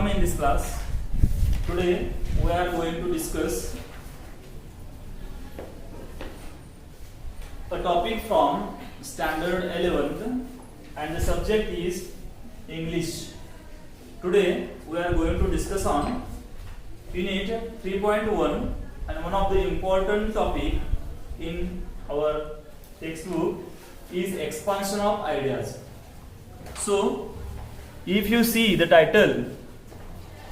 Welcome in this class. Today we are going to discuss a topic from standard 11th and the subject is English. Today we are going to discuss on unit 3.1 and one of the important topic in our textbook is expansion of ideas. So if you see the title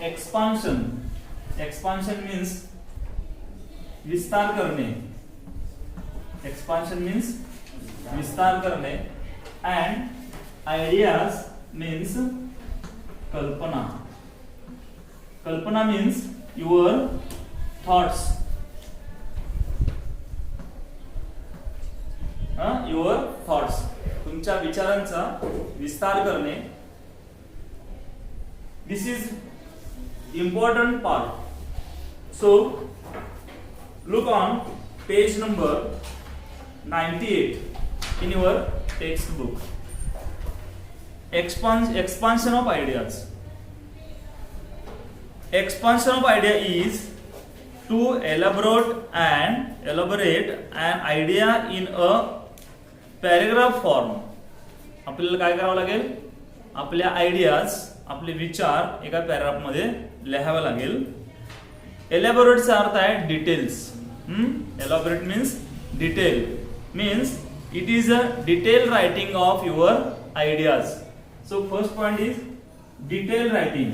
expansion means विस्तार करणे. Expansion means विस्तार करणे and ideas means कल्पना. Kalpana means your thoughts. Your thoughts. तुमच्या विचारांचा विस्तार करणे. This is important part. So look on page number 98 in your textbook. Expansion of ideas. Expansion of idea is to elaborate an idea in a paragraph form. आपल्याला काय करावं लागेल? आपल्या ideas, आपले विचार एका पॅराग्राफ मध्ये लिहावे लागेल. एलॅबोरेट चा अर्थ आहे details. Elaborate means detail, means it is a detail writing of your ideas. So first point is detail writing.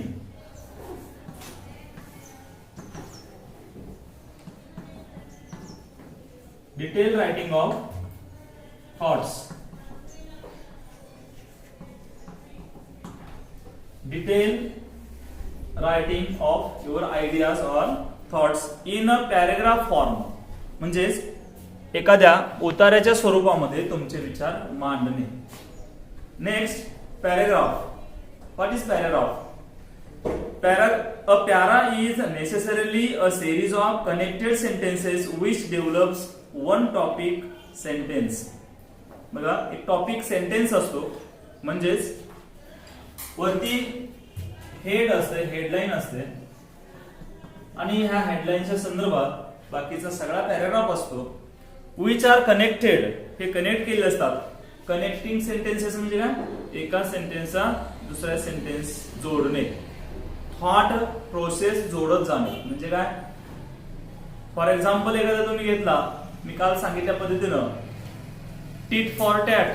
Detailed writing of thoughts. Detailed writing of your ideas or thoughts in a paragraph form. म्हणजेच एखाद्या उतार्याच्या स्वरूपामध्ये तुमचे विचार मांडणे. Next paragraph. What is paragraph? A para is necessarily a series of connected sentences which develops one topic sentence. बघा, एक topic sentence असतो, म्हणजेच वरती हेड असते, हेडलाईन असते आणि ह्या हेडलाईनच्या संदर्भात बाकीचा सगळा पॅराग्राफ असतो. विच आर कनेक्टेड, हे कनेक्ट केले असतात. कनेक्टिंग सेंटेन्सेस म्हणजे काय? एका सेंटेन्सचा दुसऱ्या सेंटेन्स जोडणे. थॉट प्रोसेस जोडत जाणे म्हणजे काय? फॉर एक्झाम्पल एखादा तुम्ही घेतला, मी काल सांगितल्या पद्धतीनं टीट फॉर टॅट,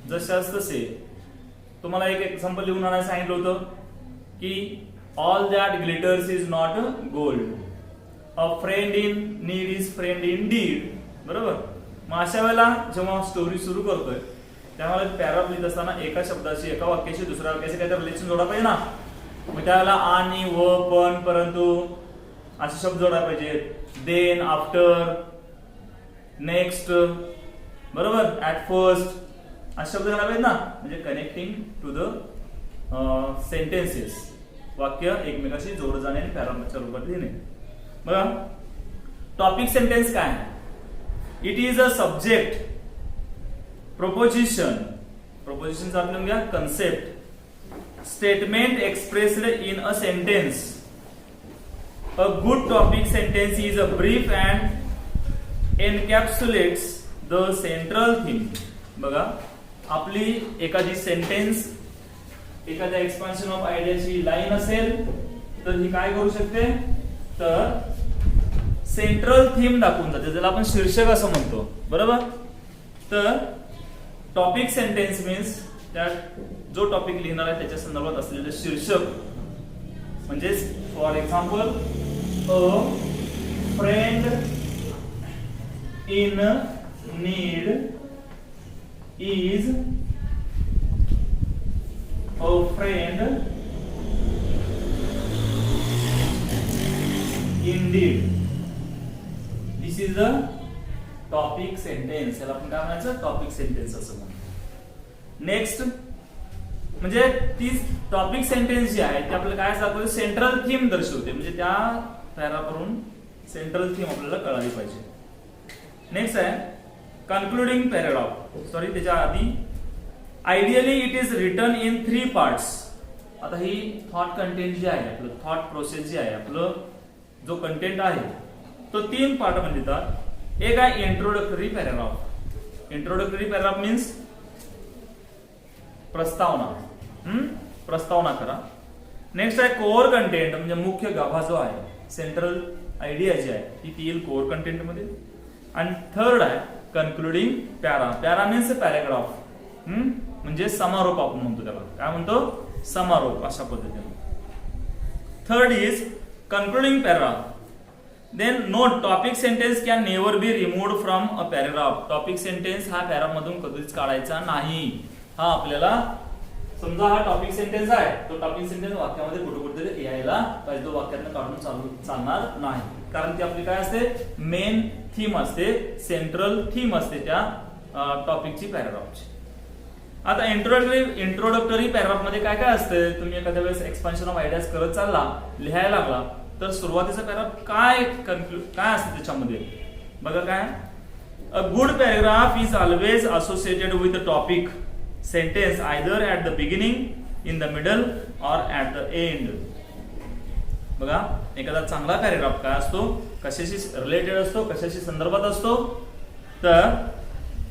जशास तसे. तुम्हाला एक एक्झाम्पल लिहून आणायला सांगितलं होतं की all that glitters is not gold, a friend in need is friend in did. बरोबर. मग अशा वेळेला जेव्हा स्टोरी सुरू करतोय त्यावेळेला पॅराग्राफ लिहित असताना एका शब्दाशी, एका वाक्याशी दुसऱ्या वाक्याशी काहीतरी रिलेशन जोडा पाहिजे ना. मग त्यावेळेला आणि, व, पण, परंतु असे शब्द जोडायला पाहिजेत. देन, आफ्टर, नेक्स्ट, बरोबर, ऍट फर्स्ट, असे शब्द जोडायला पाहिजेत ना. म्हणजे कनेक्टिंग टू द सेंटेन्सेस, वाक्य एकमेकाशी जोड जाणे आणि पॅराग्राफच्या रूपात लिहिणे. बघा, टॉपिक सेंटेन्स काय आहे? It is a subject, proposition. प्रोपोजिशनचा अर्थ घ्या concept. Statement expressed in a sentence. A good topic sentence is a brief and encapsulates the central theme. बघा, आपली एखादी सेंटेन्स एखाद्या एक्सपान्शन ऑफ आयडियाची लाईन असेल तर ही काय करू शकते? तर सेंट्रल थीम दाखवून जाते, ज्याला आपण शीर्षक असं म्हणतो. बरोबर. तर टॉपिक सेंटेन्स मीन्स त्यात जो टॉपिक लिहिणार आहे त्याच्या संदर्भात असलेलं शीर्षक. म्हणजेच for example, a friend in need is a friend in did. This is a topic sentence. याला आपण काय म्हणायचं? टॉपिक सेंटेन्स असं म्हणतो. नेक्स्ट म्हणजे ती टॉपिक सेंटेन्स जी आहे ती आपल्याला काय दाखवते? सेंट्रल थीम दर्शवते. म्हणजे त्या पॅराग्राफवरून सेंट्रल थीम आपल्याला कळाली पाहिजे. नेक्स्ट आहे कन्क्लुडिंग पॅराग्राफ. सॉरी, त्याच्या आधी ideally it is written in 3 parts. आता ही थॉट कंटेंट जी आहे, आपलं थॉट प्रोसेस जी आहे, आपलं जो कंटेंट आहे तो 3 पार्ट मध्ये येतात. एक आहे introductory paragraph. Introductory paragraph means प्रस्तावना, प्रस्तावना करा. नेक्स्ट आहे कोअर कंटेंट, म्हणजे मुख्य गाभा जो आहे, सेंट्रल आयडिया जी आहे ती येईल कोअर कंटेंट मध्ये. आणि थर्ड आहे concluding para. Para means paragraph, म्हणजे समारोप आपण म्हणतो त्याला. काय म्हणतो? समारोप, अशा पद्धतीने. Third is concluding para. Then note topic sentence can never be removed from a paragraph. Topic sentence हा पॅरा मधून कधीच काढायचा नाही. हा आपल्याला समजा हा टॉपिक सेंटेन्स आहे, तो टॉपिक सेंटेन्स वाक्यामध्ये कुठे कुठेतरी यायला पाहिजे, तो वाक्यातनं काढून चालणार नाही. कारण ती आपली काय असते? मेन थीम असते, सेंट्रल थीम असते त्या टॉपिकची, पॅराग्राफची. आता इंट्रोडक्टरी पॅराग्राफ मध्ये काय काय असते? तुम्ही एखाद्या वेळेस एक्सपान्शन ऑफ आयडियाज करत चालला, लिहायला लागला, तर सुरुवातीचा पॅराग्राफ काय असते त्याच्यामध्ये बघा. काय? A good paragraph is always associated with a topic sentence either at the beginning, in the middle और ऍट द एंड. बघा, एखादा चांगला पॅराग्राफ काय असतो? कशाशी रिलेटेड असतो, कशाशी संदर्भात असतो? तर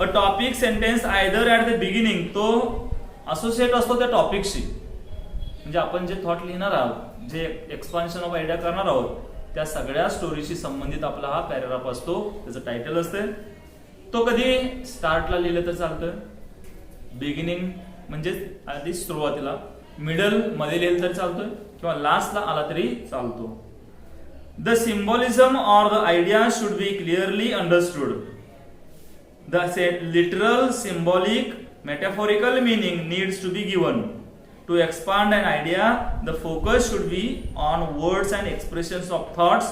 a topic sentence either at the beginning, तो असोसिएट असतो त्या टॉपिकशी. म्हणजे आपण जे थॉट लिहिणार आहोत, जे एक्सपान्शन ऑफ आयडिया करणार आहोत, त्या सगळ्या स्टोरीशी संबंधित आपला हा पॅराग्राफ असतो. त्याचं टायटल असते. तो कधी स्टार्टला लिहिलं तर चालतं, बिगिनिंग म्हणजे आधी सुरुवातीला, मिडल मध्ये लिहिलं तरी चालतोय, किंवा लास्टला आला तरी चालतो. The symbolism or the idea should be clearly understood. The literal, symbolic, metaphorical meaning needs to be given. To expand an idea, the focus should be on words and expressions of thoughts.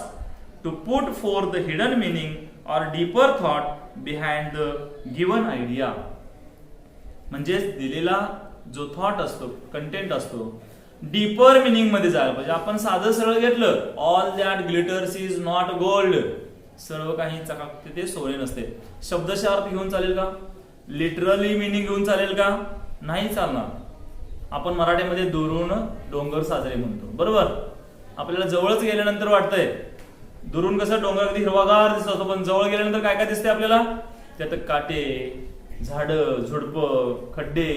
To put forth the hidden meaning or deeper thought behind the given idea. म्हणजे दिलेला जो thought असतो, content असतो, deeper meaning मध्ये जायला पाहिजे. आपण साधं सरळ घेतलं, all that glitters is not gold, सर्व काही चकाकते ते सोने नसते. शब्दशः अर्थ घेऊन चालेल का? लिटरली मिनिंग घेऊन चालेल का? नाही चालणार. आपण मराठीमध्ये दुरून डोंगर साजरे म्हणतो, बरोबर? आपल्याला जवळच गेल्यानंतर वाटतंय, दुरून कसं डोंगर अगदी हिरवागार दिसत असतो, पण जवळ गेल्यानंतर काय काय दिसते आपल्याला? त्यात काटे, झाडं, झुडपं, खड्डे,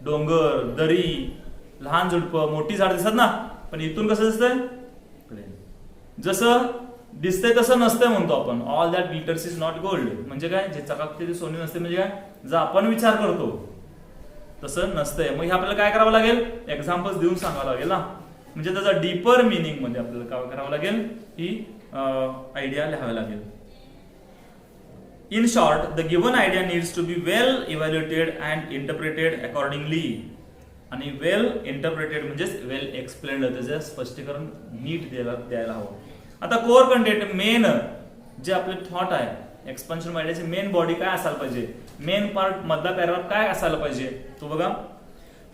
डोंगर, दरी, लहान झुडपं, मोठी झाड दिसत ना. पण इथून कसं दिसतंय? जसं दिसतंय तसं नसतंय म्हणतो आपण. All that glitters is not gold म्हणजे काय? जे चकाकते ते सोने नसते. म्हणजे काय? जर आपण विचार करतो तसं नसतंय. मग हे आपल्याला काय करावं लागेल? एक्झाम्पल्स देऊन सांगावं लागेल ना. म्हणजे त्याचा डीपर मिनिंग मध्ये आपल्याला काय करावं लागेल? ही आयडिया लिहावी लागेल. In short, the given idea needs to be well evaluated and interpreted accordingly. आणि वेल इंटरप्रेटेड म्हणजे वेल एक्सप्लेन्ड, त्याचं स्पष्टीकरण नीट द्यायला हवं. आता कोअर कंटेंट, मेन जे आपले थॉट आहे, एक्सपान्शन आयडियाची मेन बॉडी काय असायला पाहिजे, मेन पार्ट मधला पॅराग्राफ काय असायला पाहिजे, तो बघा.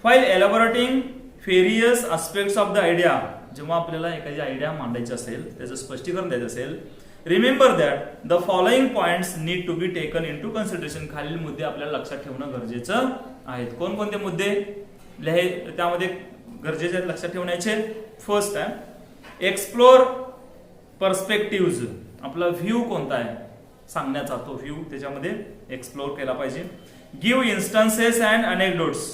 While elaborating various aspects of the idea. जेव्हा आपल्याला एखादी आयडिया मांडायची असेल, त्याचं स्पष्टीकरण द्यायचं असेल, remember that the following points need to be taken into consideration. खालील मुद्दे आपल्याला लक्षात ठेवणं गरजेचं आहेत. कोणकोणते मुद्दे त्यामध्ये गरजेचे आहेत लक्षात ठेवण्याचे? फर्स्ट आहे एक्सप्लोर पर्स्पेक्टिव्ह. आपला व्ह्यू कोणता आहे सांगण्याचा, तो व्ह्यू त्याच्यामध्ये एक्सप्लोर केला पाहिजे. Give instances and anecdotes.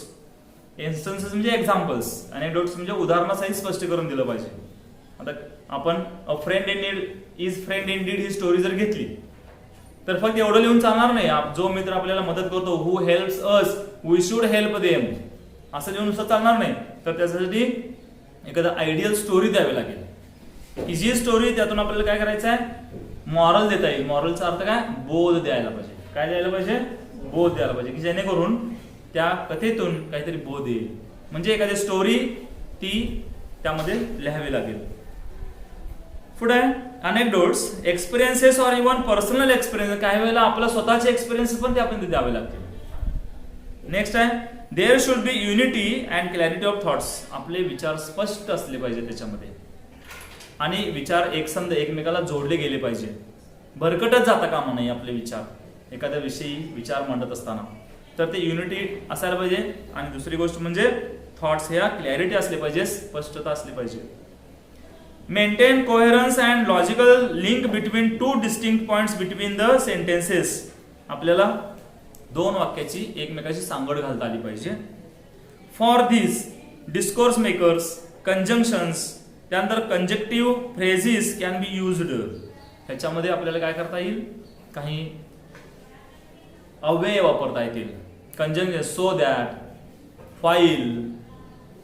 Instances म्हणजे एक्झाम्पल्स, अनेक्डोट्स म्हणजे उदाहरणासहित स्पष्टीकरण दिलं पाहिजे. आता आपण a friend in need is friend in deed ही स्टोरी जर घेतली तर फक्त एवढं लिहून चालणार नाही. जो मित्र आपल्याला मदत करतो, who helps us we should help them, असं लिहून नुसतं चालणार नाही. तर त्यासाठी एखादा आयडियल स्टोरी द्यावी लागेल. ही स्टोरी त्यातून आपल्याला काय करायचं आहे? मॉरल देता येईल. मॉरलचा अर्थ काय? बोध द्यायला पाहिजे. काय द्यायला पाहिजे? बोध द्यायला पाहिजे, की जेणेकरून त्या कथेतून काहीतरी बोध येईल. म्हणजे एखादी स्टोरी ती त्यामध्ये लिहावी लागेल. पुढे anecdotes, experiences or even personal experience. काही वेळेला आपला स्वतःचे एक्सपिरियन्स पण ते आपण द्यावे लागतील. नेक्स्ट आहे there should be unity and clarity of thoughts. आपले विचार स्पष्ट असले पाहिजे त्याच्यामध्ये, आणि विचार एकसंध एकमेकाला जोडले गेले पाहिजे. भरकटच जाता कामा नाही आपले विचार एखाद्या विषयी विचार मांडत असताना. तर ते युनिटी असायला पाहिजे. आणि दुसरी गोष्ट म्हणजे थॉट्स ह्या क्लॅरिटी असले पाहिजे, स्पष्टता असली पाहिजे. Maintain coherence and logical link between two distinct points between the sentences. आपल्याला दोन वाक्याची एकमेकाची सांगड घालता आली पाहिजे. For this discourse markers conjunctions, त्यानंतर कंजेक्टिव्ह फ्रेझिस कॅन बी युज्ड. ह्याच्यामध्ये आपल्याला काय करता येईल, काही अव्यय वापरता येतील. Conjunction, so that, file,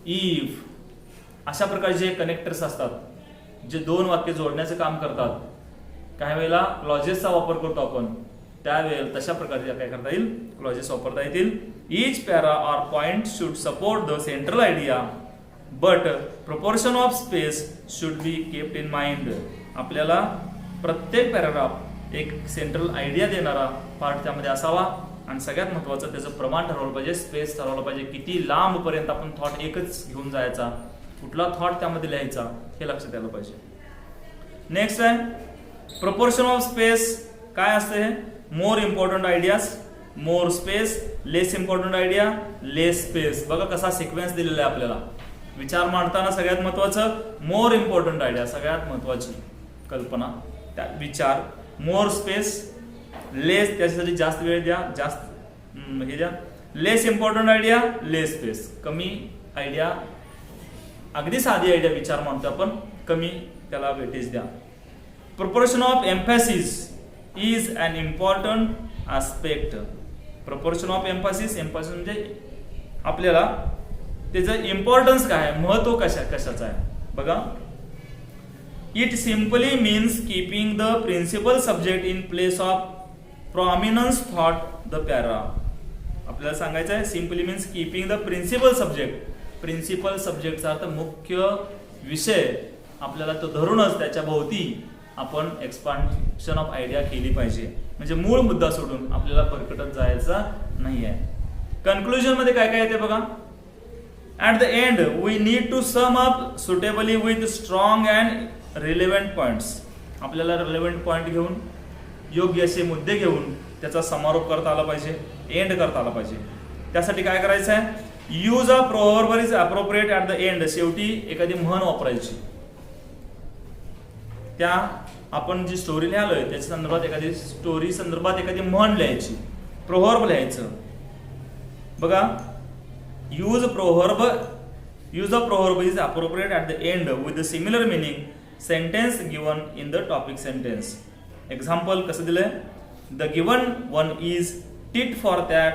if, अशा प्रकारचे कनेक्टर्स असतात जे दोन वाक्य जोडण्याचं काम करतात. काही वेळेला क्लॉजेसचा वापर करतो आपण, त्यावेळेला तशा प्रकारचे काय करता येईल, क्लॉजेस वापरता येतील. Each para or point should support the central idea but proportion of space should be kept in mind. आपल्याला प्रत्येक पॅराग्राफ एक सेंट्रल आयडिया देणारा पार्ट त्यामध्ये असावा आणि सगळ्यात महत्त्वाचं त्याचं प्रमाण ठरवलं पाहिजे, स्पेस ठरवलं पाहिजे, किती लांब पर्यंत आपण थॉट एकच घेऊन जायचा, कुठला थॉट त्यामध्ये लिहायचा हे लक्षात यायला पाहिजे. नेक्स्ट आहे प्रोपोर्शन ऑफ स्पेस. काय असते, more important ideas, more space, less important idea, less space. बघा कसा सिक्वेन्स दिलेला आहे आपल्याला. विचार मांडताना सगळ्यात महत्वाचं मोर इम्पॉर्टंट आयडिया, सगळ्यात महत्वाची कल्पना, त्या विचार. मोर स्पेस, लेस त्याच्यासाठी जास्त वेळ द्या, जास्त हे द्या. लेस इम्पॉर्टंट आयडिया, लेस स्पेस. कमी आयडिया, अगदी साधी आयडिया विचार मांडतो आपण, कमी त्याला वेटेज द्या. Proportion of emphasis is an important aspect. Proportion of emphasis, emphasis म्हणजे आपल्याला त्याचं इम्पॉर्टन्स काय आहे, महत्व कशाचं आहे बघा. It simply means keeping the principal subject in place of prominence थॉट द पॅरा. आपल्याला सांगायचं आहे simply means keeping the principal subject. Principal सब्जेक्टचा अर्थ मुख्य विषय आपल्याला तो धरूनच त्याच्या भोवती आपण एक्सपान्शन ऑफ आयडिया केली पाहिजे. म्हणजे मूळ मुद्दा सोडून आपल्याला भरकटत जायचा नाही आहे. कन्क्लुजन मध्ये काय काय येते बघा. At the end we need to sum up suitably with strong and relevant points. आपल्याला रिलेव्हंट पॉइंट घेऊन योग्य असे मुद्दे घेऊन त्याचा समारोप करता आला पाहिजे, एंड करता आला पाहिजे. त्यासाठी काय करायचं आहे, use a proverb is appropriate at the end. शेवटी एखादी म्हण वापरायची. त्या आपण जी स्टोरी लिहालोय त्याच्या संदर्भात एखादी स्टोरी संदर्भात एखादी म्हण लिहायची, प्रोव्हर्ब लिहायचं बघा. Use a proverb is appropriate at the end with the similar meaning sentence given in the topic sentence. Example कसं दिलंय, the given one is tit for tat,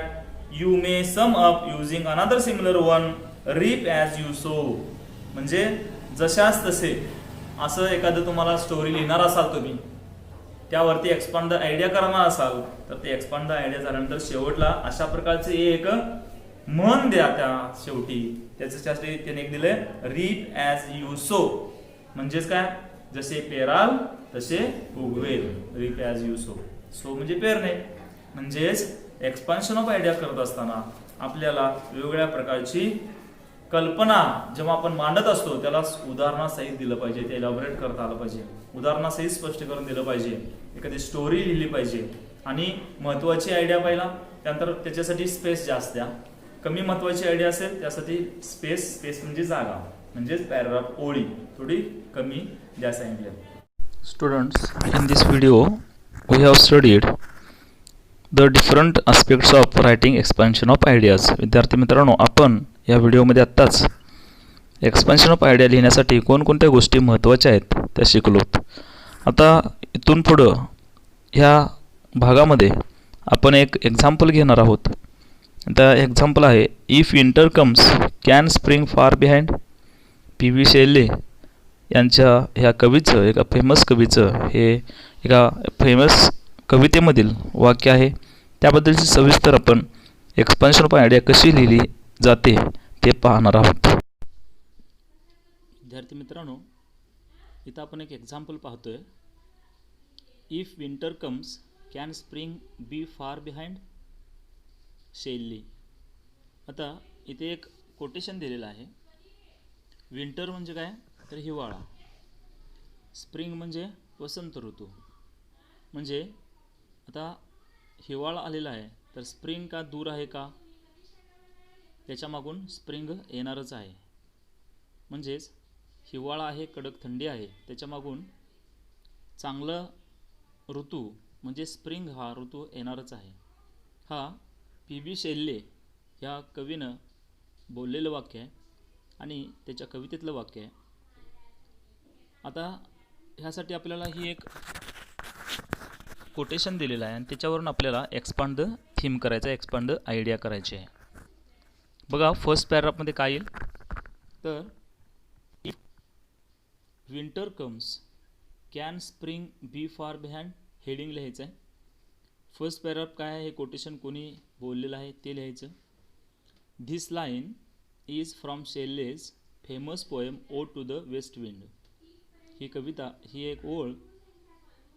you may sum up using another similar one, reap as you sow. म्हणजे जशास तसे असं एखादं तुम्हाला story लिहिणार असाल तुम्ही, त्यावरती एक्सपांड द आयडिया करणार असाल तर ते एक्सपांड द आयडिया झाल्यानंतर शेवटला अशा प्रकारचे एक म्हण द्या त्या शेवटी. त्याच्यासाठी त्याने एक दिलंय रीप ॲज यू सो. म्हणजेच काय, जसे पेराल तसे उगवेल. Reap as you sow. Sow म्हणजे पेरणे. म्हणजेच एक्सपान्शन ऑफ आयडिया करत असताना आपल्याला वेगवेगळ्या प्रकारची कल्पना जेव्हा आपण मांडत असतो त्याला उदाहरणासहित दिलं पाहिजे, ते एलॅबोरेट करता आलं पाहिजे, उदाहरणासहित स्पष्टीकरण दिलं पाहिजे, एखादी स्टोरी लिहिली पाहिजे. आणि महत्वाची आयडिया पहिला, त्यानंतर त्याच्यासाठी स्पेस जास्त द्या. कमी महत्वाची आयडिया असेल त्यासाठी स्पेस म्हणजे जागा, म्हणजेच पॅराग्राफ ओळी थोडी कमी द्या सांगितले. Students, in this video we have studied the different aspects of writing expansion of ideas. विद्यार्थी मित्रांनो, आपण या व्हिडिओमध्ये आत्ताच एक्सपान्शन ऑफ आयडिया लिहिण्यासाठी कोणकोणत्या गोष्टी महत्त्वाच्या आहेत त्या शिकलोत. आता इथून पुढं ह्या भागामध्ये आपण एक एक्झाम्पल घेणार आहोत. आता एक्झाम्पल आहे, if winter comes can spring far behind. P V. Shelley यांच्या ह्या कवीचं, एका फेमस कवीचं हे एका फेमस कवितेमधील वाक्य आहे. त्याबद्दलची सविस्तर आपण एक्सपान्शन ऑफ आयडिया कशी लिहिली जाते ते पाहणार आहोत. विद्यार्थी मित्रांनो, इथं आपण एक एक्झाम्पल पाहतोय. If winter comes can spring be far behind शेल्ली. आता इथे एक कोटेशन दिलेलं आहे. विंटर म्हणजे काय तर हिवाळा, स्प्रिंग म्हणजे वसंत ऋतू. म्हणजे आता हिवाळा आलेला आहे तर स्प्रिंग का दूर आहे का, त्याच्या मागून स्प्रिंग येणारच आहे. म्हणजेच हिवाळा आहे, कडक थंडी आहे, त्याच्या मागून चांगलं ऋतू म्हणजे स्प्रिंग हा ऋतू येणारच आहे. हा पी.बी. शेल्ले या कवीनं बोललेलं वाक्य आहे आणि त्याच्या कवितेतलं वाक्य आहे. आता ह्यासाठी आपल्याला ही एक कोटेशन दिलेलं आहे आणि त्याच्यावरून आपल्याला एक्सपांड द थीम करायचं आहे, एक्सपांड द आयडिया करायची आहे. बघा फर्स्ट पॅराग्राफमध्ये काय येईल तर if winter comes can spring be far behind, heading लिहायचं आहे. फर्स्ट पॅराग्राफ काय आहे, हे कोटेशन कोणी बोललेलं आहे ते लिहायचं. This line is from Shelley's famous poem ode to the west wind. ही कविता, ही एक ओळ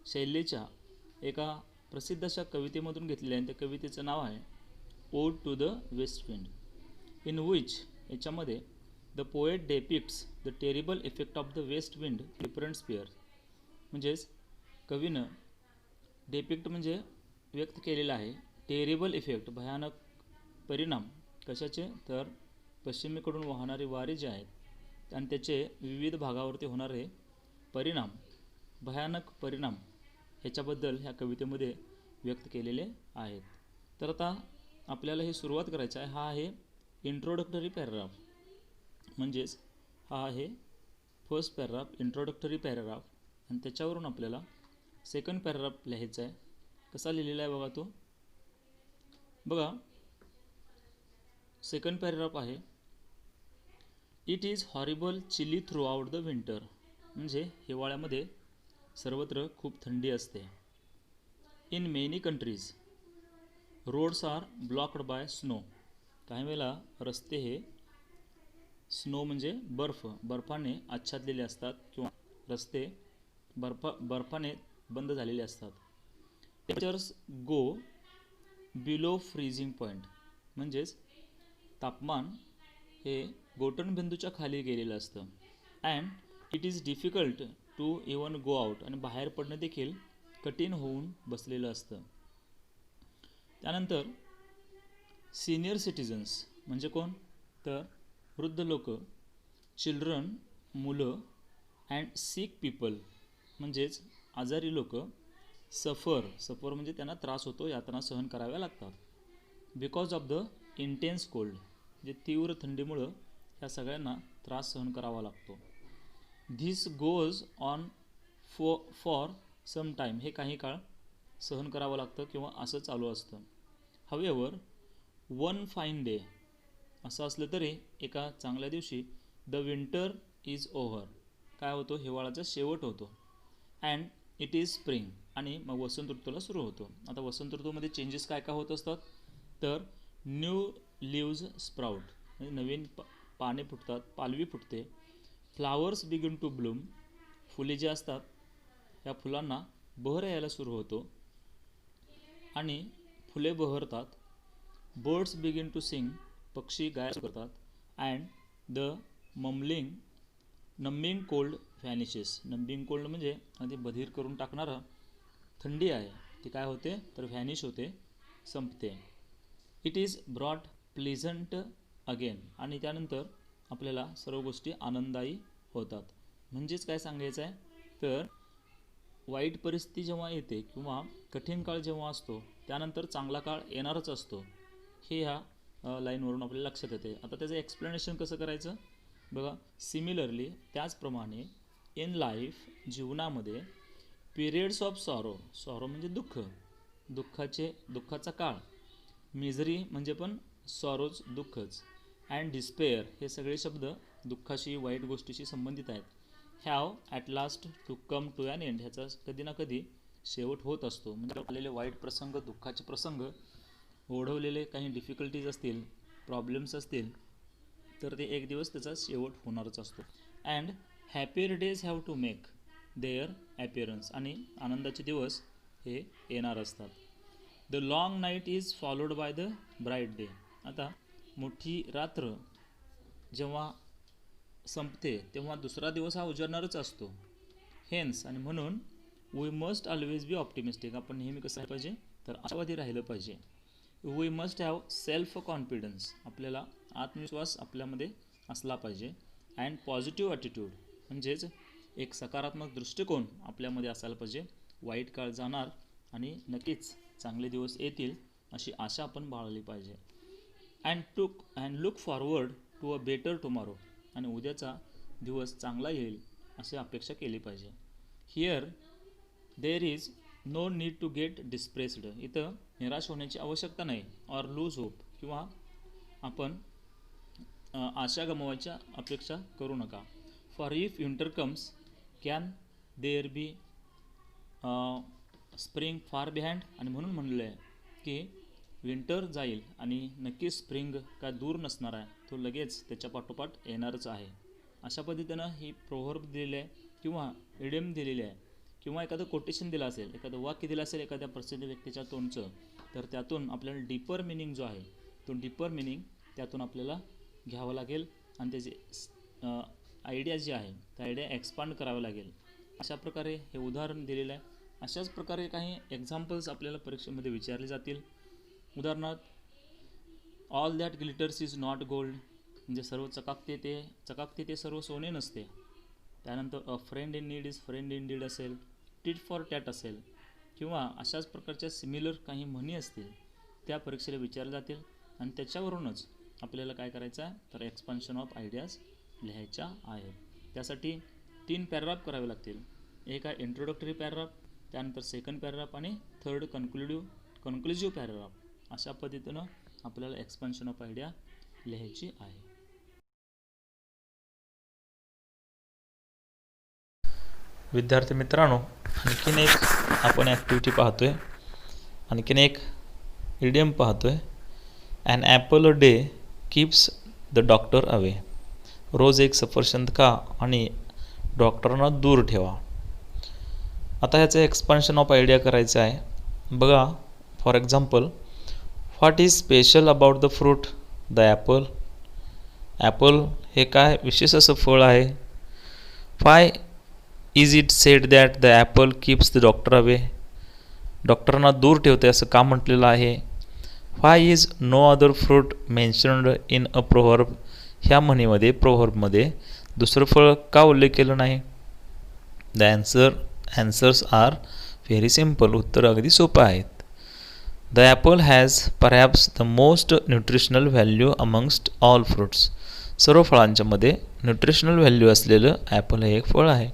शैलेच्या एका प्रसिद्ध अशा कवितेमधून घेतलेली आहे आणि त्या कवितेचं नाव आहे ode to the west wind. In which, याच्यामध्ये the poet depicts the terrible effect of the west wind different spheres. म्हणजेच कवीनं डेपिक्ट म्हणजे व्यक्त केलेला आहे टेरिबल इफेक्ट, भयानक परिणाम. कशाचे तर पश्चिमेकडून वाहणारे वारे जे आहेत आणि त्याचे विविध भागावरती होणारे परिणाम, भयानक परिणाम ह्याच्याबद्दल ह्या कवितेमध्ये व्यक्त केलेले आहेत. तर आता आपल्याला हे सुरुवात करायचं आहे. हा आहे इंट्रोडक्टरी पॅराग्राफ, म्हणजेच हा आहे फर्स्ट पॅराग्राफ, इंट्रोडक्टरी पॅराग्राफ. आणि त्याच्यावरून आपल्याला सेकंड पॅराग्राफ लिहायचा आहे. कसा लिहिलेला आहे बघा तो. बघा सेकंड पॅराग्राफ आहे it is horrible chilly throughout the winter. म्हणजे हिवाळ्यामध्ये सर्वत्र खूप थंडी असते. In many countries roads are blocked by snow. काही वेळेला रस्ते हे स्नो म्हणजे बर्फाने आच्छादलेले असतात किंवा रस्ते बर्फाने बंद झालेले असतात. Temperatures go below freezing point. म्हणजेच तापमान हे गोठणबिंदूच्या खाली गेलेलं असतं. And it is difficult to even go out. आणि बाहेर पडणं देखील कठीण होऊन बसलेलं असतं. त्यानंतर सिनियर सिटिझन्स म्हणजे कोण तर वृद्ध लोक, चिल्ड्रन मुलं, अँड सिक पीपल म्हणजेच आजारी लोक, सफर म्हणजे त्यांना त्रास होतो, यातना सहन कराव्या लागतात. Because of the intense cold, म्हणजे तीव्र थंडीमुळं ह्या सगळ्यांना त्रास सहन करावा लागतो. This goes on for some time. हे काही काळ सहन करावं लागतं किंवा असं चालू असतं. हवेवर वन फाईन डे, असं असलं तरी एका चांगल्या दिवशी द विंटर इज ओव्हर, काय होतो हिवाळ्याचा शेवट होतो. अँड इट इज स्प्रिंग, आणि मग वसंत ऋतूला सुरू होतो. आता वसंत ऋतूमध्ये चेंजेस काय काय होत असतात तर न्यू लिव्ज स्प्राउट, म्हणजे नवीन पाने फुटतात, पालवी फुटते. फ्लावर्स बिगिन टू ब्लूम, फुले जी असतात या फुलांना बहर यायला सुरू होतो आणि फुले बहरतात. बर्ड्स बिगिन टू सिंग, पक्षी गायब करतात. And the numbing cold vanishes. Numbing cold म्हणजे अगदी बधीर करून टाकणारं थंडी आहे ती काय होते तर व्हॅनिश होते, संपते. It is brought pleasant again, आणि त्यानंतर आपल्याला सर्व गोष्टी आनंददायी होतात. म्हणजेच काय सांगायचं आहे तर वाईट परिस्थिती जेव्हा येते किंवा कठीण काळ जेव्हा असतो त्यानंतर चांगला काळ येणारच असतो, हे ह्या लाईनवरून आपल्याला लक्षात येते. आता त्याचं एक्सप्लेनेशन कसं करायचं बघा. सिमिलरली त्याचप्रमाणे इन लाईफ, जीवनामध्ये, पिरियड्स ऑफ सॉरो म्हणजे दुःखाचा काळ, मिझरी म्हणजे पण सॉरोज दुःखच, अँड डिस्पेअर हे सगळे शब्द दुःखाशी, वाईट गोष्टीशी संबंधित आहेत. Have at last to come to an end, ह्याचा कधी ना कधी शेवट होत असतो. म्हणजे आलेले वाईट प्रसंग, दुःखाचे प्रसंग, ओढवलेले काही डिफिकल्टीज असतील, प्रॉब्लेम्स असतील तर ते एक दिवस त्याचा शेवट होणारच असतो. And happier days have to make their appearance, आणि आनंदाचे दिवस हे येणार असतात. The long night is followed by the bright day. आता मोठी रात्र जेव्हा संपते तेव्हा दुसरा दिवस हा उजाडणारच असतो. हेन्स, आणि म्हणून we must always be optimistic. आपण नेहमी कसं राहिलं पाहिजे तर आशावादी राहिलं पाहिजे. We must have self confidence. आपल्याला आत्मविश्वास आपल्यामध्ये असला पाहिजे. अँड पॉझिटिव्ह ॲटिट्यूड म्हणजेच एक सकारात्मक दृष्टिकोन आपल्यामध्ये असायला पाहिजे. वाईट काळ जाणार आणि नक्कीच चांगले दिवस येतील अशी आशा आपण बाळगली पाहिजे. And look forward to a better tomorrow, आणि उद्याचा दिवस चांगला येईल अशी अपेक्षा केली पाहिजे. Here there is no need to get depressed, इथं निराश होण्याची आवश्यकता नाही. ऑर लूज होप, किंवा आपण आशा गमवायच्या अपेक्षा करू नका. For if winter comes can there be spring far behind, आणि म्हणून म्हणलं आहे की विंटर जाईल आणि नक्कीच स्प्रिंग काय दूर नसणार आहे, तो लगेच त्याच्या पाठोपाठ येणारच आहे. अशा पद्धतीनं ही प्रोव्हर्ब दिलेली आहे किंवा इडियम दिलेली आहे, किंवा एखादं कोटेशन दिलं असेल, एखादं वाक्य दिलं असेल एखाद्या प्रसिद्ध व्यक्तीच्या तोंडचं, तर त्यातून आपल्याला डीपर मिनिंग जो आहे तो डीपर मिनिंग त्यातून आपल्याला घ्यावं लागेल आणि त्याची आयडिया जी आहे त्या आयडिया एक्सपांड करावं लागेल. अशा प्रकारे हे उदाहरण दिलेलं आहे. अशाच प्रकारे काही एक्झाम्पल्स आपल्याला परीक्षेमध्ये विचारले जातील. उदाहरणार्थ, all that glitters is not gold, म्हणजे सर्व चकाकते ते सर्व सोने नसते. त्यानंतर अ friend in need is friend in did असेल, टिट फॉर टॅट असेल, किंवा अशाच प्रकारच्या सिमिलर काही म्हणी असतील त्या परीक्षेला विचारल्या जातील. आणि त्याच्यावरूनच आपल्याला काय करायचं आहे तर एक्सपान्शन ऑफ आयडियाज लिहायच्या आहेत. त्यासाठी 3 पॅराग्राफ करावे लागतील. एक आहे इंट्रोडक्टरी पॅराग्राफ, त्यानंतर सेकंड पॅराग्राफ आणि थर्ड कन्क्लुझिव्ह पॅराग्राफ. अशा पद्धतीनं आपल्याला एक्सपान्शन ऑफ आयडिया लिहायची आहे. विद्यार्थी मित्रांनो, आणखीन एक आपण ॲक्टिव्हिटी पाहतोय, आणखीन एक इडियम पाहतोय. An apple a day keeps the doctor away, रोज एक सफरचंद खा आणि डॉक्टरांना दूर ठेवा. आता ह्याचं एक्सपान्शन ऑफ आयडिया करायचं आहे. बघा, for example, what is special about the fruit the apple, apple हे काय विशेष असं फळ आहे. Why is it said that the apple keeps the doctor away, डॉक्टरांना दूर ठेवते असं का म्हटलेलं आहे. Why is no other fruit mentioned in a proverb, ह्या म्हणीमध्ये प्रोव्हर्बमध्ये दुसरं फळ का उल्लेख केलं नाही. The answers are very simple, उत्तर अगदी सोपं आहेत. The apple has perhaps the most nutritional value amongst all fruits, सर्व फळांच्यामध्ये न्यूट्रिशनल व्हॅल्यू असलेलं ॲपल हे एक फळ आहे.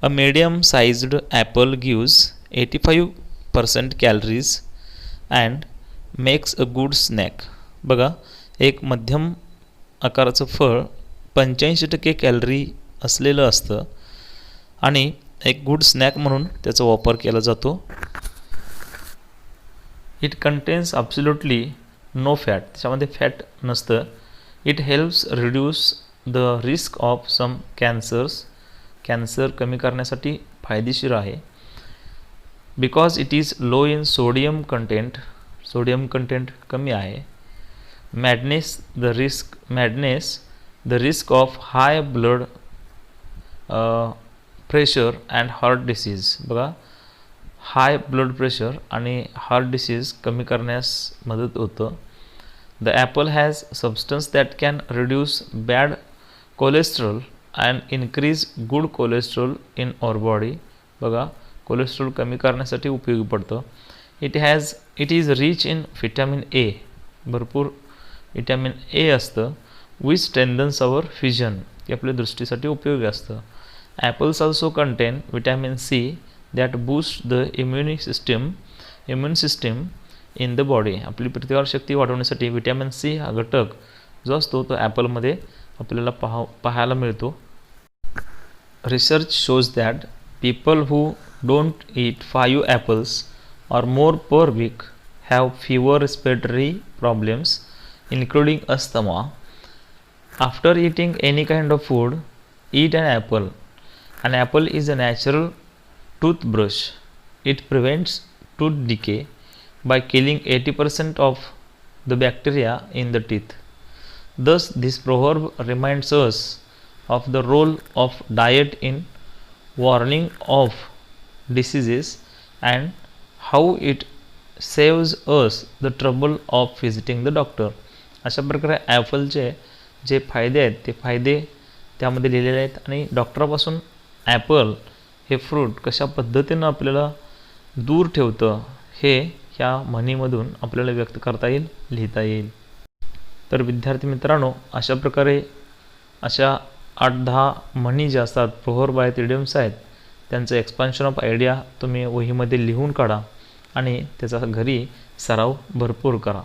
A medium sized Apple gives 85% calories and makes a good snack, बघा, एक मध्यम आकाराचं फळ 85% कॅलरी असलेलं असतं आणि एक गुड स्नॅक म्हणून त्याचा वापर केला जातो. It contains absolutely no fat, त्याच्यामध्ये फॅट नसतं. It helps reduce the risk of some cancers, cancer कमी करण्यासाठी फायदेशीर आहे. Because it is low in sodium content, sodium content कमी आहे. Madness the risk of high blood pressure and heart disease, बघा, high blood pressure आणि heart disease कमी करण्यास मदत होतं. The apple has substance that can reduce bad cholesterol and increase good cholesterol in our body, बघा, cholesterol कमी करण्यासाठी उपयोगी पडतं. It is rich in vitamin A, भरपूर व्हिटॅमिन ए असतं. विच स्ट्रेंथन्स अवर व्हिजन, हे आपल्या दृष्टीसाठी उपयोगी असतं. Apples also content vitamin see that boost the immune system in the body, आपली प्रतिकारशक्ती वाढवण्यासाठी व्हिटॅमिन सी हा घटक जो असतो तो ॲपलमध्ये आपल्याला पाहायला मिळतो. Research shows that people who don't eat 5 apples or more per week have fewer respiratory problems including asthma. After eating any kind of food, eat an apple. An apple is a natural toothbrush. It prevents tooth decay by killing 80% of the bacteria in the teeth. Thus, this proverb reminds us of the role of diet in warning of diseases and how it saves us the trouble of visiting the doctor. अशा प्रकारे ॲपलचे जे फायदे आहेत ते फायदे त्यामध्ये लिहिलेले आहेत आणि डॉक्टरापासून ॲपल हे फ्रूट कशा पद्धतीनं आपल्याला दूर ठेवतं हे ह्या म्हणीमधून आपल्याला व्यक्त करता येईल, लिहिता येईल. तर विद्यार्थी मित्रांनो, अशा प्रकारे अशा 8-10 म्हणी ज्या असतात, प्रोव्हर्ब इडियम्स आहेत, त्यांचं एक्सपान्शन ऑफ आयडिया तुम्ही वहीमध्ये लिहून काढा आणि त्याचा घरी सराव भरपूर करा.